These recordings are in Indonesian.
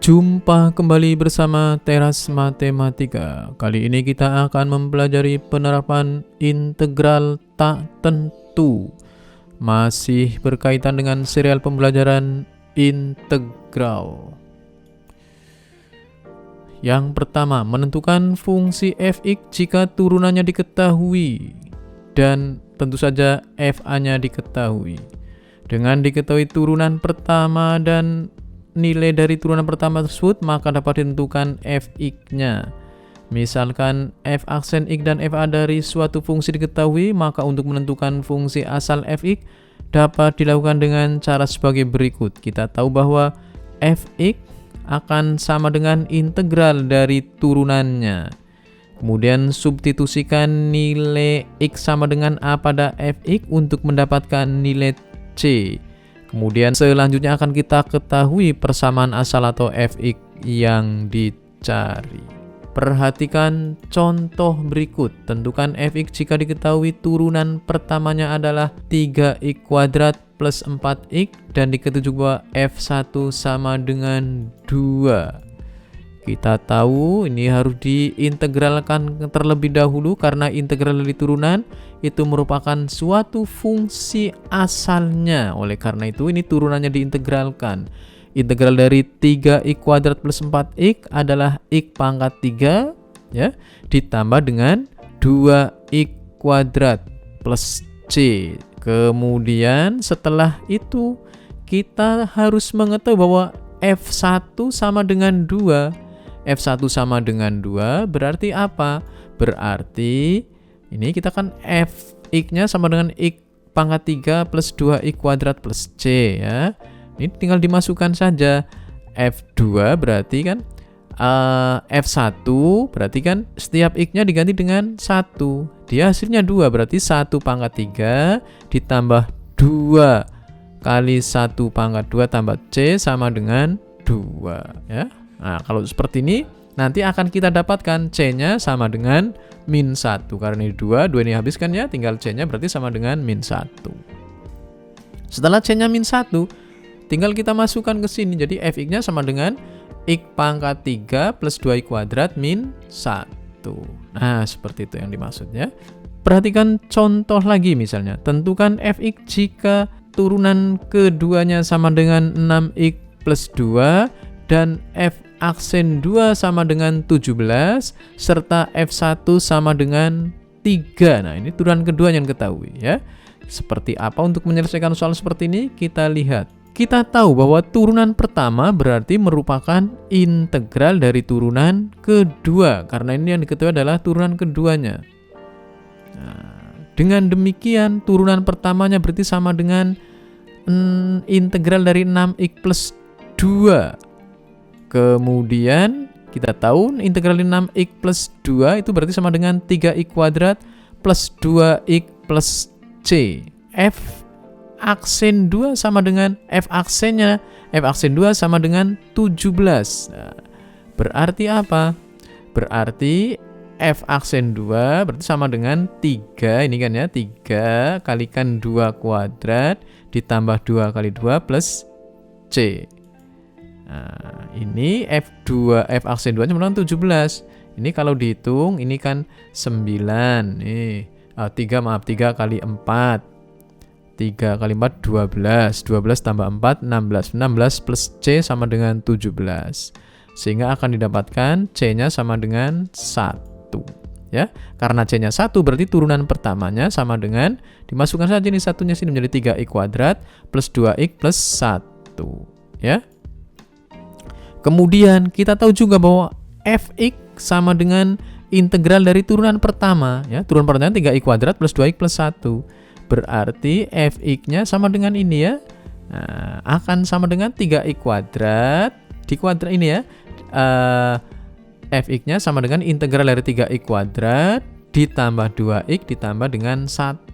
Jumpa kembali bersama Teras Matematika. Kali ini kita akan mempelajari penerapan integral tak tentu. Masih berkaitan dengan serial pembelajaran integral. Yang pertama, menentukan fungsi fx jika turunannya diketahui dan tentu saja fa-nya diketahui. Dengan diketahui turunan pertama dan nilai dari turunan pertama tersebut, maka dapat ditentukan fx-nya. Misalkan f aksen x dan fa dari suatu fungsi diketahui, maka untuk menentukan fungsi asal fx dapat dilakukan dengan cara sebagai berikut. Kita tahu bahwa fx akan sama dengan integral dari turunannya. Kemudian substitusikan nilai x sama dengan a pada fx untuk mendapatkan nilai c. Kemudian selanjutnya akan kita ketahui persamaan asal atau fx yang dicari. Perhatikan contoh berikut. Tentukan fx jika diketahui turunan pertamanya adalah 3x kuadrat plus 4x dan diketahui juga f1 sama dengan 2. Kita tahu ini harus diintegralkan terlebih dahulu karena integral dari turunan itu merupakan suatu fungsi asalnya. Oleh karena itu ini turunannya diintegralkan. Integral dari 3x kuadrat plus 4x adalah x pangkat 3 ya, ditambah dengan 2x kuadrat plus c. Kemudian setelah itu kita harus mengetahui bahwa f1 sama dengan 2. F1 sama dengan 2 berarti apa? Berarti ini kita kan fx-nya sama dengan x pangkat 3 plus 2x kuadrat plus c ya. Ini tinggal dimasukkan saja. F2 berarti kan F1 berarti kan setiap x-nya diganti dengan 1. Dia hasilnya 2 berarti 1 pangkat 3 ditambah 2 kali 1 pangkat 2 tambah c sama dengan 2 ya. Nah, kalau seperti ini nanti akan kita dapatkan C-nya sama dengan min 1. Karena ini 2 ini habiskan ya, tinggal C-nya berarti sama dengan min 1. Setelah C-nya min 1, tinggal kita masukkan ke sini. Jadi fx-nya sama dengan x pangkat 3 plus 2x kuadrat min 1. Nah, seperti itu yang dimaksudnya. Perhatikan contoh lagi misalnya. Tentukan fx jika turunan keduanya sama dengan 6x plus 2 dan f aksen 2 sama dengan 17 serta f1 sama dengan 3. Nah, ini turunan kedua yang ketahui ya. Seperti apa untuk menyelesaikan soal seperti ini? Kita lihat. Kita tahu bahwa turunan pertama berarti merupakan integral dari turunan kedua karena ini yang diketahui adalah turunan keduanya. Nah, dengan demikian turunan pertamanya berarti sama dengan integral dari 6x plus 2. Kemudian kita tahu integral 6x plus 2 itu berarti sama dengan 3x kuadrat plus 2x plus c. F aksen 2 sama dengan f aksen 2 sama dengan 17. Nah, berarti apa? Berarti f aksen 2 berarti sama dengan 3 ini kan ya, 3 kalikan 2 kuadrat ditambah 2 kali 2 plus c. Nah, ini F2, F aksen 2 nya 17. Ini kalau dihitung, ini kan 9. Nih, 3 kali 4. 3 kali 4, 12. 12 tambah 4, 16. 16 plus C sama dengan 17. Sehingga akan didapatkan C-nya sama dengan 1. Ya, karena C-nya 1 berarti turunan pertamanya sama dengan, dimasukkan saja nih satunya sini menjadi 3x kuadrat plus 2x plus 1. Ya. Kemudian kita tahu juga bahwa fx sama dengan integral dari turunan pertama ya. Turunan pertama 3x kuadrat plus 2x plus 1. Berarti fx-nya sama dengan ini ya. Nah, akan sama dengan 3x kuadrat di kuadrat ini ya. Fx-nya sama dengan integral dari 3x kuadrat ditambah 2x ditambah dengan 1.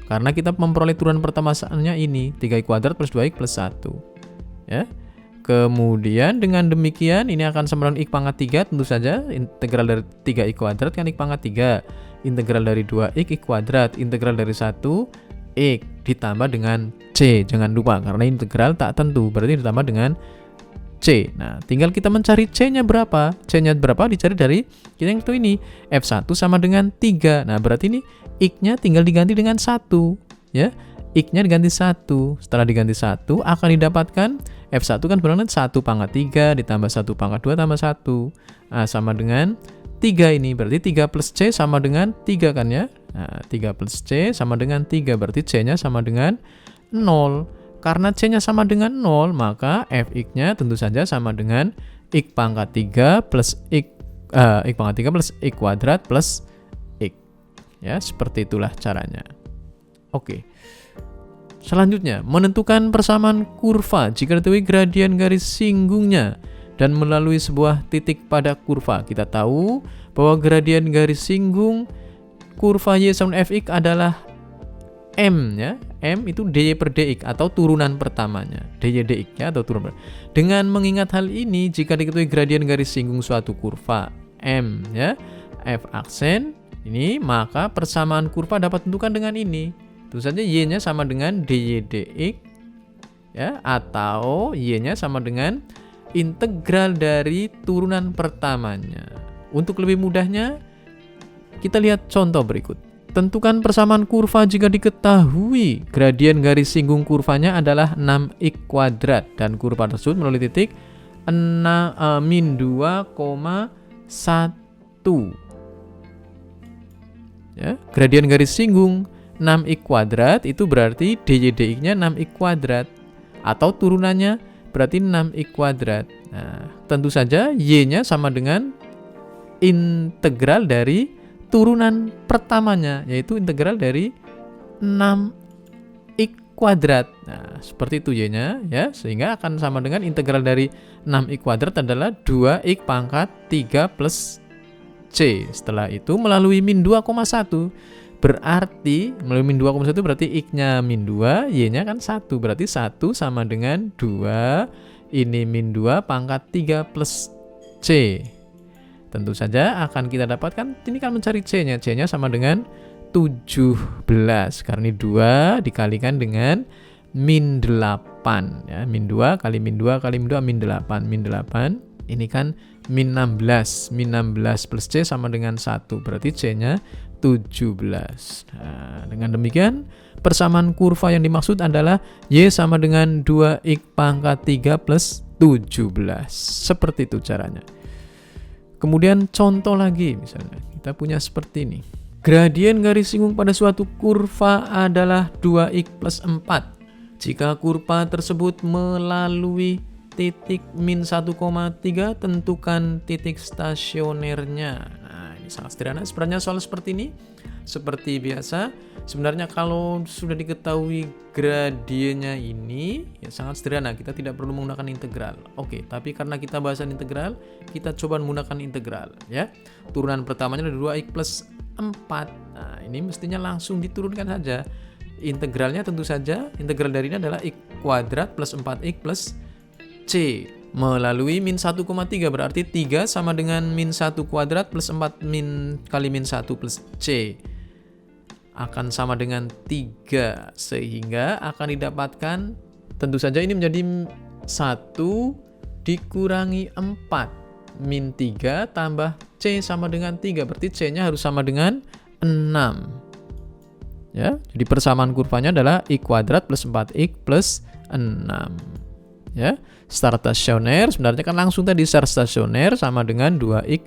Karena kita memperoleh turunan pertamaannya ini 3x kuadrat plus 2x plus 1. Ya. Kemudian dengan demikian ini akan sama dengan x pangkat 3 tentu saja. Integral dari 3x kuadrat kan x pangkat 3. Integral dari 2x x kuadrat. Integral dari 1 x ditambah dengan c. Jangan lupa karena integral tak tentu berarti ditambah dengan C. Nah, tinggal kita mencari C-nya berapa. C-nya berapa dicari dari kita yang itu ini. F1 sama dengan 3. Nah, berarti ini X-nya tinggal diganti dengan 1. Ya, X-nya diganti 1. Setelah diganti 1, akan didapatkan F1 kan berarti 1 pangkat 3 ditambah 1 pangkat 2 tambah 1. Nah, sama dengan 3 ini. Berarti 3 plus C sama dengan 3 kan ya. Nah, 3 plus C sama dengan 3. Berarti C-nya sama dengan 0. Karena C-nya sama dengan 0, maka Fx-nya tentu saja sama dengan X pangkat 3 plus X pangkat 3 plus X kuadrat plus X. Ya, seperti itulah caranya. Oke. Selanjutnya, menentukan persamaan kurva jika diketahui gradien garis singgungnya dan melalui sebuah titik pada kurva. Kita tahu bahwa gradien garis singgung kurva Y sama Fx adalah M ya. M itu dy per dx atau turunan pertamanya. dy dx ya atau turunan. Dengan mengingat hal ini, jika diketahui gradien garis singgung suatu kurva M ya, F aksen ini, maka persamaan kurva dapat ditentukan dengan ini. Tentu saja Y-nya sama dengan dy dx ya, atau Y-nya sama dengan integral dari turunan pertamanya. Untuk lebih mudahnya, kita lihat contoh berikut. Tentukan persamaan kurva jika diketahui gradien garis singgung kurvanya adalah 6x kuadrat dan kurva tersebut melalui titik min 2,1. Ya, gradien garis singgung 6x kuadrat itu berarti dy dx-nya 6x kuadrat atau turunannya berarti 6x kuadrat. Nah, tentu saja y-nya sama dengan integral dari turunan pertamanya, yaitu integral dari 6x kuadrat. Nah, seperti itu y-nya ya, sehingga akan sama dengan integral dari 6x kuadrat adalah 2x pangkat 3 plus C. Setelah itu melalui min 2,1. Berarti melalui min 2,1 berarti x-nya min 2, y-nya kan 1. Berarti 1 sama dengan 2, ini min 2 pangkat 3 plus C. Tentu saja akan kita dapatkan, ini kan mencari C-nya. C-nya sama dengan 17. Karena ini 2 dikalikan dengan min 8. Ya, min 2 kali min 2 kali min 2, min 8. Min 8, ini kan min 16. Min 16 plus C sama dengan 1. Berarti C-nya 17. Nah, dengan demikian, persamaan kurva yang dimaksud adalah Y sama dengan 2x pangkat 3 plus 17. Seperti itu caranya. Kemudian contoh lagi, misalnya kita punya seperti ini. Gradien garis singgung pada suatu kurva adalah 2x plus 4. Jika kurva tersebut melalui titik min 1,3, tentukan titik stasionernya. Nah, ini sangat sederhana. Sebenarnya soal seperti ini, seperti biasa, sebenarnya kalau sudah diketahui gradiennya ini, ya sangat sederhana, kita tidak perlu menggunakan integral. Oke, tapi karena kita bahasan integral, kita coba menggunakan integral ya. Turunan pertamanya ada 2x plus 4. Nah, ini mestinya langsung diturunkan saja. Integralnya tentu saja, integral dari ini adalah x kuadrat plus 4x plus C. Melalui min 1,3 berarti 3 sama dengan min 1 kuadrat plus 4 min kali min 1 plus C. Akan sama dengan 3, sehingga akan didapatkan tentu saja ini menjadi 1 dikurangi 4 min 3 tambah C sama dengan 3, berarti C-nya harus sama dengan 6 ya. Jadi persamaan kurvanya adalah x kuadrat plus 4x plus 6 ya. Start stasioner sebenarnya kan langsung tadi start stasioner sama dengan 2x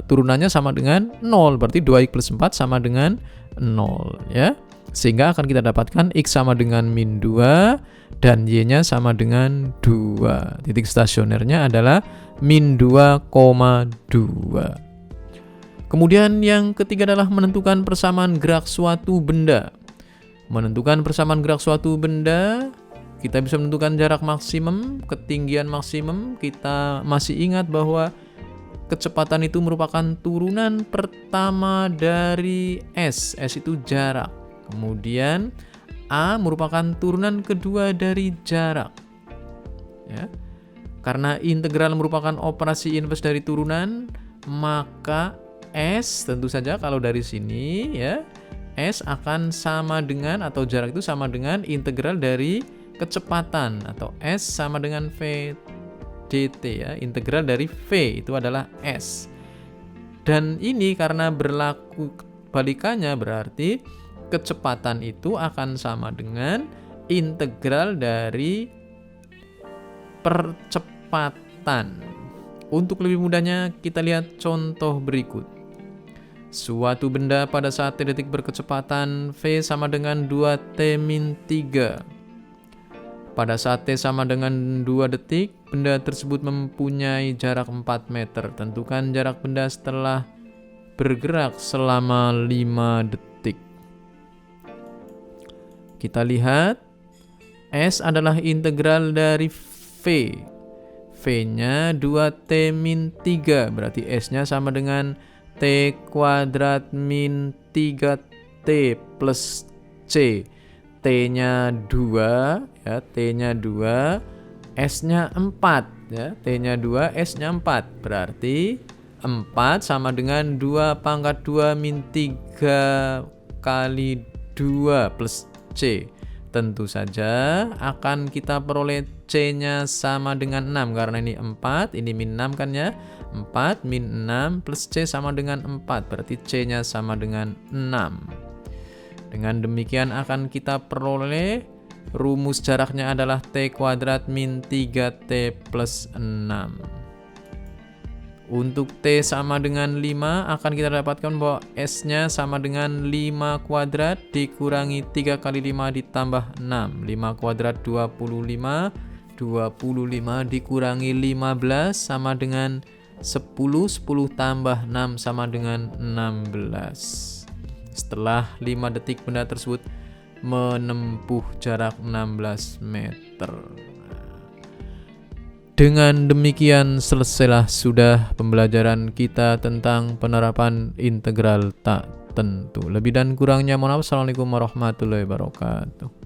turunannya sama dengan 0, berarti 2x plus 4 sama dengan 0 ya. Sehingga akan kita dapatkan x sama dengan min 2 dan y-nya sama dengan 2. Titik stasionernya adalah min 2,2. Kemudian yang ketiga adalah menentukan persamaan gerak suatu benda. Menentukan persamaan gerak suatu benda, kita bisa menentukan jarak maksimum, ketinggian maksimum. Kita masih ingat bahwa kecepatan itu merupakan turunan pertama dari S. S itu jarak. Kemudian A merupakan turunan kedua dari jarak. Ya. Karena integral merupakan operasi inverse dari turunan, maka S tentu saja kalau dari sini ya, S akan sama dengan atau jarak itu sama dengan integral dari kecepatan atau S sama dengan V dt ya. Integral dari V itu adalah S. Dan ini karena berlaku kebalikannya, berarti kecepatan itu akan sama dengan integral dari percepatan. Untuk lebih mudahnya kita lihat contoh berikut. Suatu benda pada saat T detik berkecepatan V sama dengan 2T-3. Pada saat T sama dengan 2 detik, benda tersebut mempunyai jarak 4 meter. Tentukan jarak benda setelah bergerak selama 5 detik. Kita lihat, S adalah integral dari V. V-nya 2T-3, berarti S-nya sama dengan T kuadrat min 3T plus C. T-nya 2, ya, T-nya 2, S-nya 4, ya, T-nya 2, S-nya 4. Berarti 4 sama dengan 2 pangkat 2 min 3 kali 2 plus C. Tentu saja akan kita peroleh C-nya sama dengan 6 karena ini 4, ini min 6 kan ya. 4 min 6 plus C sama dengan 4, berarti C-nya sama dengan 6. Dengan demikian akan kita peroleh rumus jaraknya adalah T kuadrat min 3T plus 6. Untuk T sama dengan 5 akan kita dapatkan bahwa S-nya sama dengan 5 kuadrat dikurangi 3 kali 5 ditambah 6. 5 kuadrat 25, 25 dikurangi 15 sama dengan 10, 10 tambah 6 sama dengan 16. Setelah 5 detik benda tersebut menempuh jarak 16 meter. Dengan demikian selesailah sudah pembelajaran kita tentang penerapan integral tak tentu. Lebih dan kurangnya mohon maaf. Assalamualaikum warahmatullahi wabarakatuh.